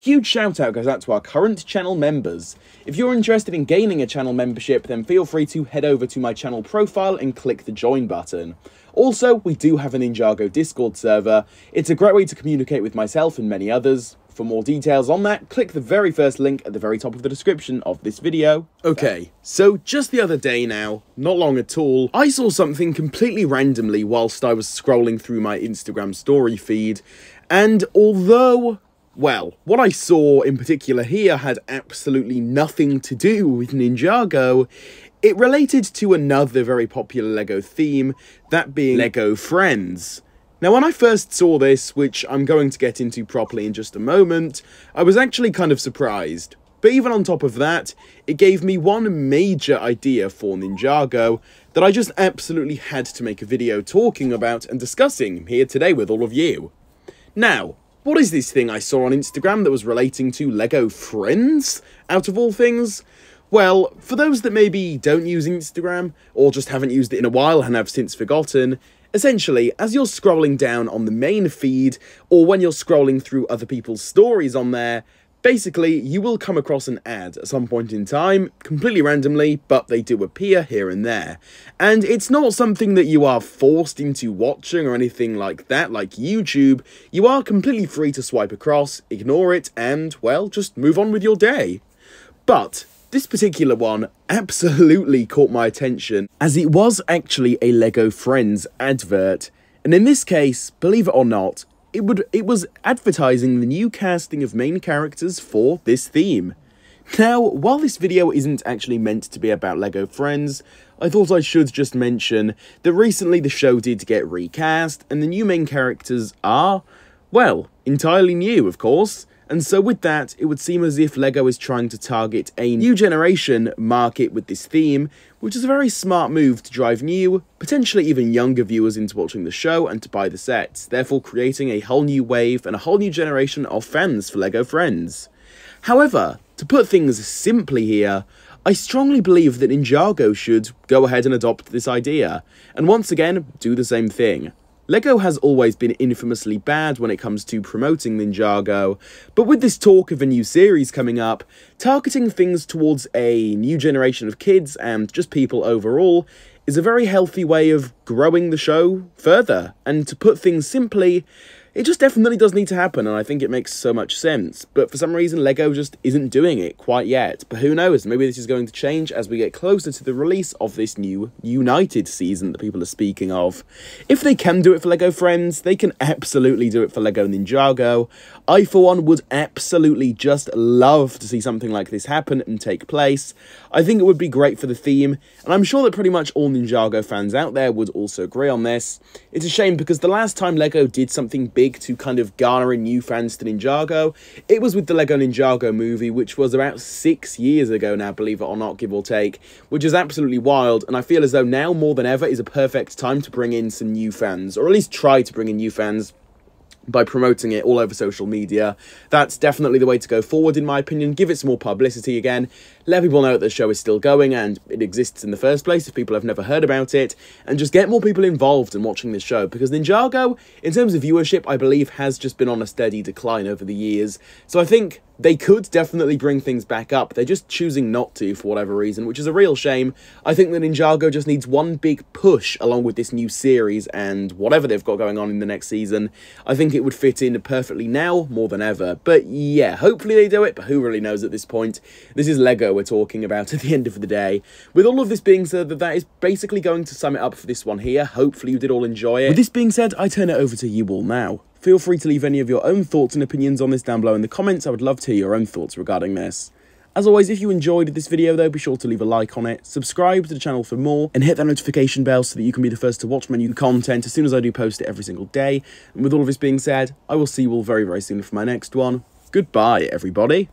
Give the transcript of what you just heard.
Huge shout out goes out to our current channel members. If you're interested in gaining a channel membership, then feel free to head over to my channel profile and click the join button. Also, we do have a Ninjago Discord server. It's a great way to communicate with myself and many others. For more details on that, click the very first link at the very top of the description of this video. Okay, so just the other day now, not long at all, I saw something completely randomly whilst I was scrolling through my Instagram story feed, and although, well, what I saw in particular here had absolutely nothing to do with Ninjago, it related to another very popular LEGO theme, that being LEGO Friends. Now, when I first saw this, which I'm going to get into properly in just a moment, I was actually kind of surprised. But even on top of that, it gave me one major idea for Ninjago that I just absolutely had to make a video talking about and discussing here today with all of you. Now, what is this thing I saw on Instagram that was relating to LEGO Friends, out of all things? Well, for those that maybe don't use Instagram, or just haven't used it in a while and have since forgotten, essentially, as you're scrolling down on the main feed, or when you're scrolling through other people's stories on there, basically, you will come across an ad at some point in time, completely randomly, but they do appear here and there. And it's not something that you are forced into watching or anything like that, like YouTube. You are completely free to swipe across, ignore it, and, well, just move on with your day. But this particular one absolutely caught my attention, as it was actually a LEGO Friends advert, and in this case, believe it or not, it was advertising the new casting of main characters for this theme. Now, while this video isn't actually meant to be about LEGO Friends, I thought I should just mention that recently the show did get recast, and the new main characters are, well, entirely new, of course. And so with that, it would seem as if LEGO is trying to target a new generation market with this theme, which is a very smart move to drive new, potentially even younger viewers into watching the show and to buy the sets, therefore creating a whole new wave and a whole new generation of fans for LEGO Friends. However, to put things simply here, I strongly believe that Ninjago should go ahead and adopt this idea, and once again, do the same thing. LEGO has always been infamously bad when it comes to promoting Ninjago, but with this talk of a new series coming up, targeting things towards a new generation of kids and just people overall is a very healthy way of growing the show further, and to put things simply, it just definitely does need to happen, and I think it makes so much sense, but for some reason LEGO just isn't doing it quite yet. But who knows, maybe this is going to change as we get closer to the release of this new United season that people are speaking of. If they can do it for LEGO Friends, they can absolutely do it for LEGO Ninjago. I, for one, would absolutely just love to see something like this happen and take place. I think it would be great for the theme, and I'm sure that pretty much all Ninjago fans out there would also agree on this. It's a shame because the last time LEGO did something big to kind of garner in new fans to Ninjago, it was with the LegoNinjago movie, which was about 6 years ago now, believe it or not, give or take, which is absolutely wild, and I feel as though now more than ever is a perfect time to bring in some new fans, or at least try to bring in new fans by promoting it all over social media. That's definitely the way to go forward, in my opinion. Give it some more publicity again, let people know that the show is still going and it exists in the first place if people have never heard about it, and just get more people involved in watching this show, because Ninjago, in terms of viewership, I believe has just been on a steady decline over the years, so I think they could definitely bring things back up. They're just choosing not to for whatever reason, which is a real shame. I think that Ninjago just needs one big push along with this new series and whatever they've got going on in the next season. I think it would fit in perfectly now more than ever. But yeah, hopefully they do it, but who really knows at this point? This is LEGO we're talking about at the end of the day. With all of this being said, that is basically going to sum it up for this one here. Hopefully you did all enjoy it. With this being said, I turn it over to you all now. Feel free to leave any of your own thoughts and opinions on this down below in the comments. I would love to hear your own thoughts regarding this. As always, if you enjoyed this video though, be sure to leave a like on it, subscribe to the channel for more, and hit that notification bell so that you can be the first to watch my new content as soon as I do post it every single day. And with all of this being said, I will see you all very, very soon for my next one. Goodbye, everybody.